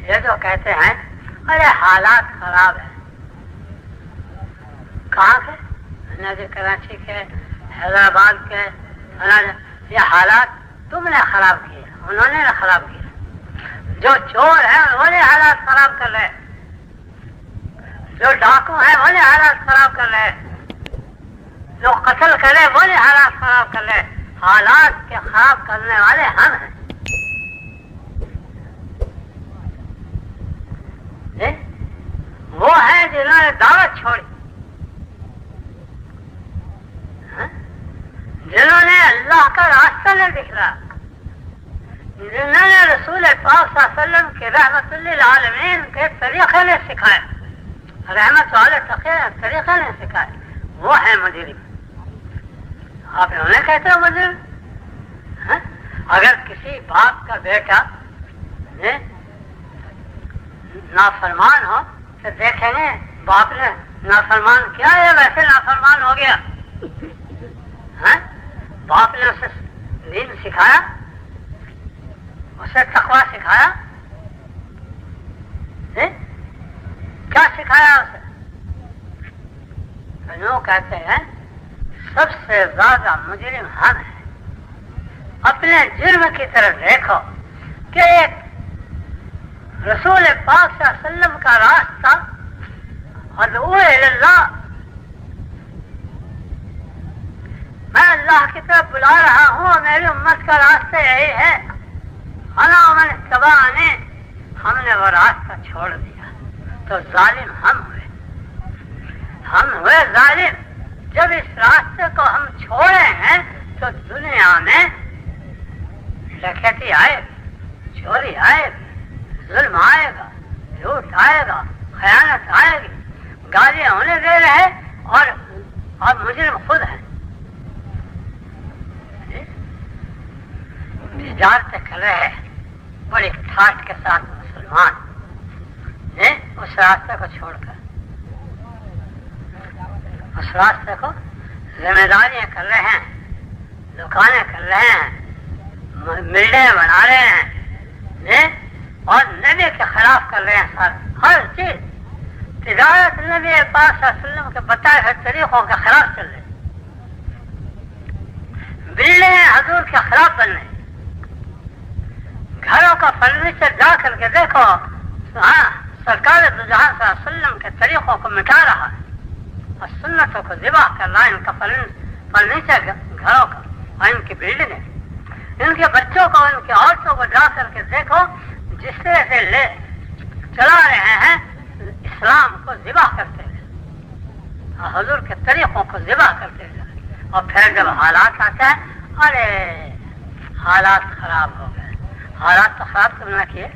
یہ جو کہتے ہیں ارے حالات خراب ہیں، کہاں کے؟ نظر کراچی کے، حیدرآباد کے، یہ حالات تم نے خراب کیے، انہوں نے خراب کیے۔ جو چور ہیں انہوں نے حالات خراب کر رہے، جو ڈاکو ہیں وہ نے حالات خراب کر رہے، جو قتل کرے وہ نے حالات خراب کر رہے۔ حالات کے خراب کرنے والے ہم ہیں۔ وہ ہیں جنہوں نے دعوت چھوڑی، جنہوں نے اللہ کا راستہ نہیں دکھلا، جنہوں نے رسول پاک صلی اللہ علیہ وسلم کے رحمت للعالمین کے طریقے نے سکھائے، رحمت والے طریقے نے سکھائے، وہ ہیں مجرم۔ آپ انہیں کہتے ہو مجرم؟ اگر کسی باپ کا بیٹا نافرمان ہو تو دیکھیں گے باپ نے نافرمان کیا ہے، ویسے نافرمان ہو گیا، باپ نے اسے دین سکھایا، اسے تقویٰ سکھایا، کیا سکھایا اسے؟ تو یوں کہتے ہیں سب سے زیادہ مجرم ہم ہیں۔ اپنے جرم کی طرف دیکھو کہ ایک رسول پاک صلی اللہ علیہ وسلم کا راستہ ادعو اللہ، میں اللہ کی طرف بلا رہا ہوں، میری امت کا راستہ یہی ہے، انا من اتبعنی، ہم نے وہ راستہ چھوڑ دیا تو ظالم ہم ہوئے ظالم۔ جب اس راستے کو ہم چھوڑے ہیں تو دنیا میں ڈکیتی آئے گی، چوری آئے گی، ظلم آئے گا، جھوٹ آئے گا، خیانت آئے گی، گالیاں ہونے دے رہے اور مجرم خود ہیں۔ تجارتیں کر رہے ہیں بڑی ٹھاٹ کے ساتھ مسلمان اس راستے کو چھوڑ کر، اس راستے کو ذمہ داریاں کر رہے ہیں، دکانیں کر رہے ہیں، ملیں بنا رہے ہیں اور نبی کے خلاف کر رہے ہیں، ہر چیز تجارت نبی پاک صلی اللہ علیہ وسلم کے بتائے ہوئے طریقوں کے خلاف چل رہے، بلڈنگیں حضور کے خلاف بن رہی، گھروں کا فرنیچر جا کر کے دیکھو، سرکار دو جہاں صلی اللہ علیہ وسلم کے طریقوں کو مٹا رہا ہے اور سنتوں کو ذبح کر رہا ہے، ان کا فرنیچر گھروں کا اور ان کی بلڈنگیں، ان کے بچوں کو، ان کی عورتوں کو جا کر کے دیکھو، جس طرح سے لے چلا رہے ہیں، اسلام کو ذبح کرتے ہیں اور حضور کے طریقوں کو ذبح کرتے ہیں، اور پھر جب حالات آتے ہیں ارے حالات خراب ہو گئے۔ حالات تو خراب کرنا کیے،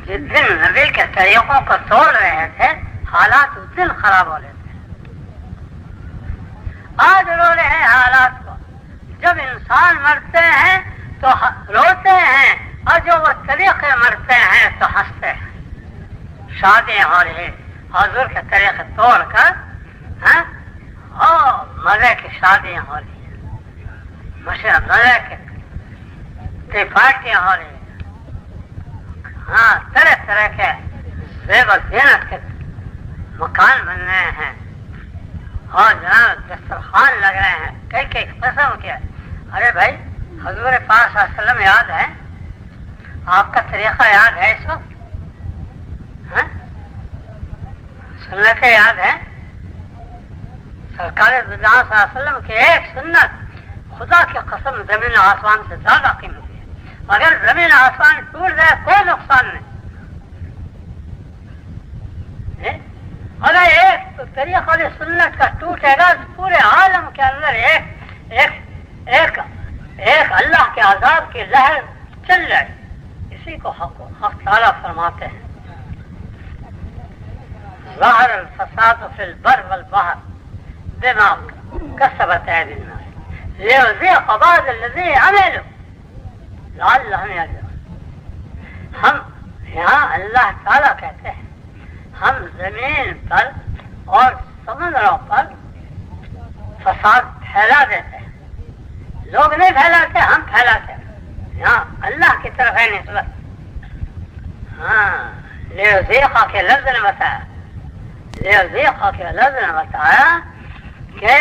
جس دن نبی کے طریقوں کو توڑ رہے تھے حالات اس دن خراب ہو رہے تھے، آج رو رہے ہیں حالات کو۔ جب انسان مرتے ہیں تو روتے ہیں اور جو وہ طریقے مرتے ہیں تو ہنستے ہیں۔ شادیاں ہو رہی حضور کے طریقے توڑ کر، مزے کی شادیاں ہو رہی ہیں، مزے کی پارٹیاں ہو رہی ہیں، طرح طرح کے زیب و زینت کے مکان بن رہے ہیں اور جناب دسترخوان لگ رہے ہیں کئی قسم کے۔ ارے بھائی حضور پاک صلی اللہ علیہ وسلم یاد ہے؟ آپ کا طریقہ یاد ہے؟ اس وقت سنتیں یاد ہے؟ سرکار دو جہاں صلی اللہ علیہ وسلم کی ایک سنت خدا کی قسم زمین و آسمان سے زیادہ قیمتی ہے، اگر زمین و آسمان ٹوٹ جائے کوئی نقصان نہیں، اگر ایک طریقہ سنت کا ٹوٹے گا پورے عالم کے اندر ایک اللہ کے عذاب کی لہر چل جائے۔ اسی کو حق تعالیٰ فرماتے ہیں ظاہر الفساد فی البر والبحر بما کسبت ایدی الناس لیذیق بعض الذین عملوا لعلہم یرجعون۔ ہم یہاں اللہ تعالیٰ کہتے ہیں ہم زمین پر اور سمندروں پر فساد پھیلا دیتے ہیں، لوگ نہیں پھیلاتے، ہم پھیلاتے ہیں۔ یہاں اللہ کی طرف ہے نسبت، لیوزیقہ کے لفظ نے بتایا، لیوزیقہ کے لفظ نے بتایا کہ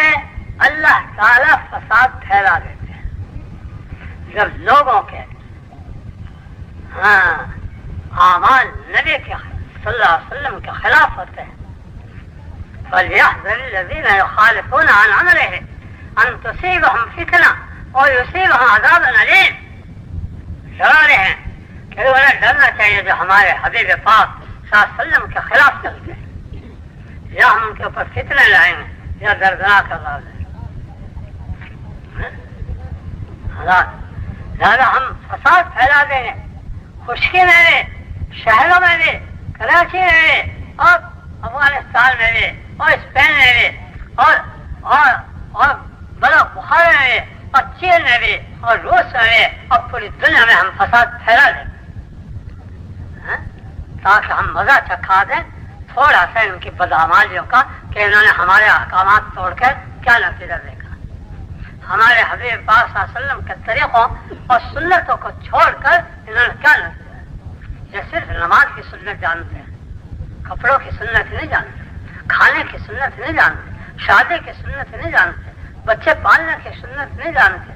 اللہ تعالیٰ فساد پھیلا دیتے ہیں جب لوگوں کے اعمال نبی کے صلی اللہ علیہ وسلم کے خلاف ہوتے ہیں. فَلْيَحْذَرِ الَّذِينَ يُخَالِفُونَ عَنْ أَمْرِهِ أَنْ تُصِيبَهُمْ فِتْنَةٌ أَوْ يُصِيبَهُمْ عَذَابٌ أَلِيمٌ. ڈرا رہے ہیں کہ انہیں ڈرنا چاہیے جو ہمارے حبیب پاک صلی اللہ علیہ وسلم کے خلاف چلتے ہیں، یا ہم ان کے اوپر فتنے لائیں گے یا دردناک عذاب لائیں گے. لہذا ہم فساد پھیلا دیں گے خشکی میں بھی، شہروں میں بھی، کراچی میں بھی، اور افغانستان میں بھی، اور اسپین میں بھی، اور بلخ بخار میں بھی، اور چین میں بھی، اور روس میں بھی، اور پوری دنیا میں ہم فساد پھیلا دیں تاکہ ہم مزہ چکھا دیں تھوڑا سا ان کی بدعمالیوں کا کہ انہوں نے ہمارے احکامات توڑ کر کیا نتیجہ دیکھا. ہمارے حبیب پاک صلی اللہ علیہ وسلم کے طریقوں اور سنتوں کو چھوڑ کر انہوں نے کیا نتیجہ. یہ صرف نماز کی سنت جانتے ہیں، کپڑوں کی سنت نہیں جانتے، کھانے کی سنت نہیں جانتے، شادی کی سنت نہیں جانتے، بچے پالنے کی سنت نہیں جانتے،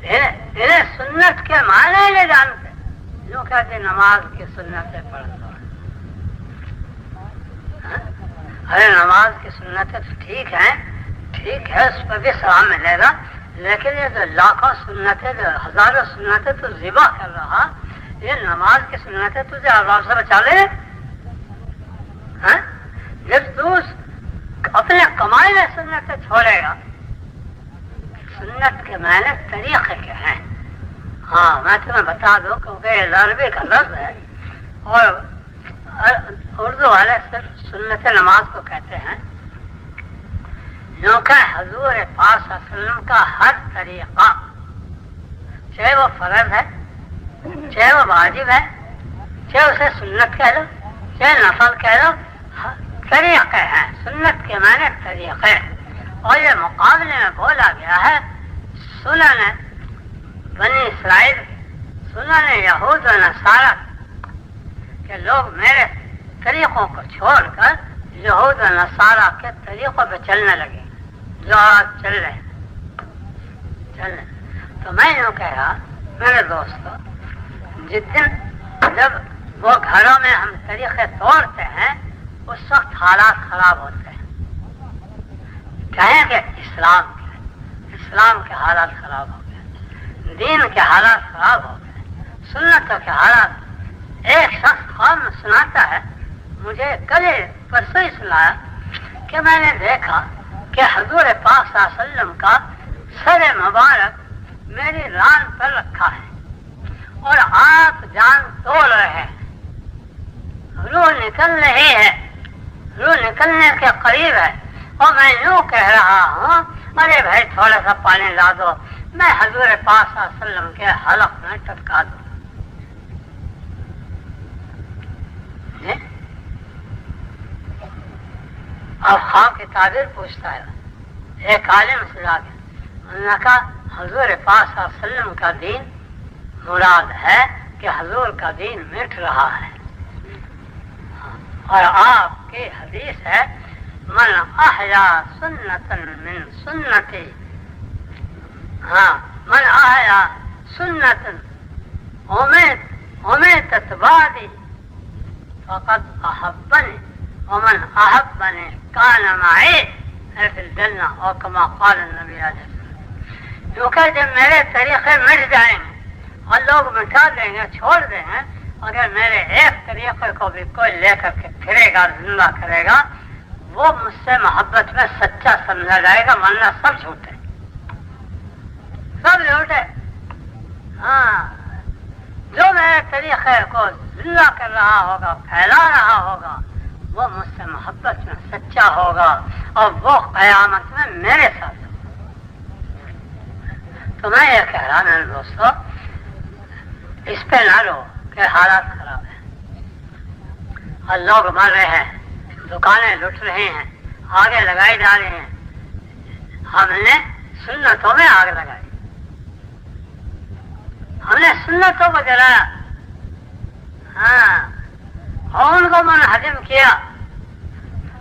انہیں سنت کے معنی نہیں جانتے. جو کہتے نماز کی سنتیں پڑھتا ہے، ارے نماز کی سنتیں تو ٹھیک ہے اس پر بھی ثواب ملے گا، لیکن یہ جو لاکھوں سنتیں جو ہزاروں سنتیں تو ذبح کر رہا، یہ نماز کی سنتیں تجھے عذاب سے بچا لے. جب تو اپنے کمائی میں سنتیں چھوڑے گا، سنت کے معنی طریقے کے ہیں. میں تمہیں بتا دوں کیونکہ یہ عربی کا لفظ ہے اور اردو والے صرف سنت نماز کو کہتے ہیں. کیونکہ حضور پاک صلی اللہ علیہ وسلم کا ہر طریقہ، چاہے وہ فرض ہے، چاہے وہ واجب ہے، چاہے اسے سنت کہہ لو، چاہے نفل کہہ لو، طریقے ہیں. سنت کے معنی طریقے، اور یہ مقابلے میں بولا گیا ہے سنن بنی اسرائیل، سنن یہود و نصارہ، کہ لوگ میرے طریقوں کو چھوڑ کر یہود و نصارہ کے طریقوں پہ چلنے لگے جو آج چل رہے ہیں. تو میں یوں کہہ رہا میرے دوستو، جس دن جب وہ گھروں میں ہم طریقے توڑتے ہیں اس وقت حالات خراب ہوتے ہیں. کہیں کہ اسلام کے حالات خراب ہو گئے، دین کے حالات خراب ہو گئے، سنتوں کے حالات. ایک شخص خواب میں سناتا ہے، مجھے کل پرسوں ہی سنایا کہ میں نے دیکھا کہ حضور پاک صلی اللہ علیہ وسلم کا سر مبارک میری ران پر رکھا ہے اور آپ جان توڑ رہے ہیں، روح نکل رہی ہے، روح نکلنے کے قریب ہے، اور میں یوں کہہ رہا ہوں ارے بھائی تھوڑا سا پانی لا دو، میں حضور پاک صلی اللہ علیہ وسلم کے حلق میں ٹپکا دوں. اب خواب کی تعبیر پوچھتا ہے ایک عالم سے جا کے، انہوں نے کہا حضور پاک صلی اللہ علیہ وسلم کا دین مراد ہے کہ حضور کا دین مٹ رہا ہے، اور آپ کی حدیث ہے من احیا سنتا من سنتی، من احیا سنتا امیتت بعدی فقد احبنی ومن احبنی کان معی فی الجنہ، اور کما قال النبی علیہ السلام. کیونکہ جب میرے طریقے مٹ جائیں گے اور لوگ مٹا دیں گے، چھوڑ دیں گے، اگر میرے ایک طریقے کو بھی کوئی لے کر کے پھرے گا، زندہ کرے گا، وہ مجھ سے محبت میں سچا سمجھا جائے گا، ورنہ سب جھوٹے، سب جھوٹے. جو میرے طریقے کو زندہ کر رہا ہوگا، پھیلا رہا ہوگا، وہ مجھ سے محبت میں سچا ہوگا اور وہ قیامت میں میرے ساتھ ہوگا. تو میں یہ کہہ رہا میرے دوستو، اس پہ نہ لو کہ حالات خراب ہیں اور لوگ مر رہے ہیں، دکانیں لٹ رہی ہیں، آگے لگائی جا رہی ہیں. ہم نے سنتوں میں آگ لگائی، ہم نے سنتوں کو جلایا. ہاں، اور ان کو منہدم کیا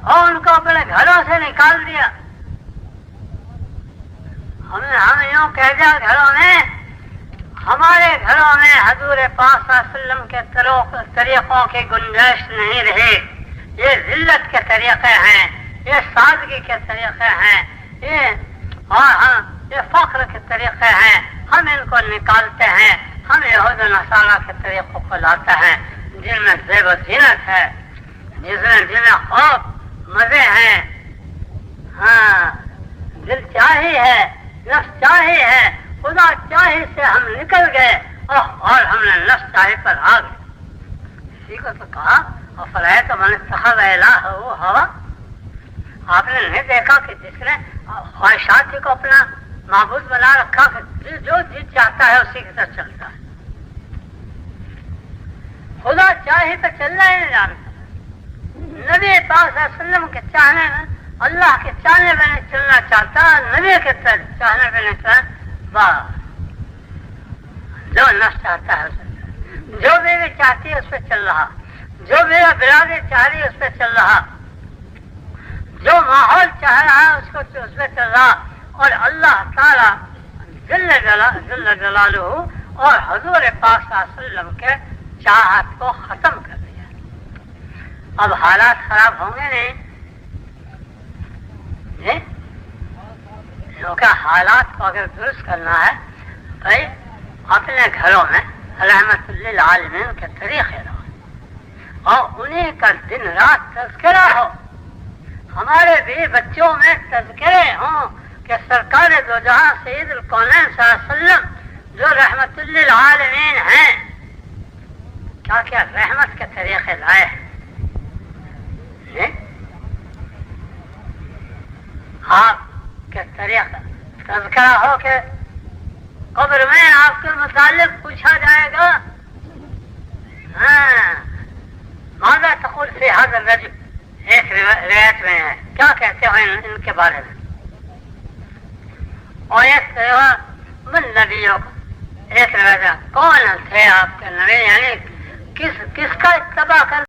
اور ان کو اپنے گھروں سے نکال دیا. ہم یوں کہہ دیا گھروں میں، ہمارے گھروں میں حضور پاک صلی اللہ علیہ وسلم کے طریقوں کی گنجائش نہیں رہی. یہ ذلت کے طریقے ہیں، یہ سادگی کے طریقے ہیں، یہ فخر کے طریقے ہیں. ہم ان کو نکالتے ہیں، ہم یہود و نصارہ کے طریقوں کو لاتے ہیں جن میں زیب و زینت ہے، جن میں خوف مزے ہیں. ہاں، دل چاہی ہے، نفس چاہی ہے، خدا چاہی سے ہم نکل گئے اور ہم نے نفس چاہی پر آ گئے. اسی کو تو کہا افرائیت من اتخذ الہہ ہوا. آپ نے نہیں دیکھا کہ جس نے خواہشات کو اپنا معبود بنا رکھا کہ جو جی چاہتا ہے اسی کی طرف چلتا ہے. خدا چاہے تو چلنا ہی نہیں جانتا. نبی پاک صلی اللہ علیہ وسلم کے چاہنے میں، اللہ کے چاہنے میں نہیں چلنا چاہتا، نبی کے چاہنے میں نہیں چلنا. بس جو نفس چاہتا ہے اسے، جو بیوی چاہتی ہے اس پہ چل رہا، جو میرا برادری چاہ رہی ہے اس پہ چل رہا، جو ماحول چاہ رہا ہے اس پہ چل رہا. اور اللہ تعالیٰ جل جلالہ اور حضور پاک صلی اللہ علیہ وسلم کے چاہت کو ختم کر دیا. اب حالات خراب ہوں گے نہیں جی؟ کیونکہ حالات کو اگر درست کرنا ہے بھائی اپنے گھروں میں رحمت للعالمین کے طریقے رہو اور انہیں کا دن رات تذکرہ ہو. ہمارے بھی بچوں میں تذکرے ہوں کہ سرکار دو جہاں سید الکونین صلی اللہ علیہ وسلم جو رحمت للعالمین ہیں کیا کیا رحمت کے طریقے لائے ہیں. آپ کے طریقہ تذکرہ ہو کہ قبر میں آپ کے متعلق پوچھا جائے گا. ہاں، ماذا تقول فی هذا الرجل، ایک روایت میں ہے کیا کہتے ہو ان کے بارے میں. اور ایک من نبیوں کو، ایک روایت کون تھے آپ کے نبی، یعنی کس کا اتباع کر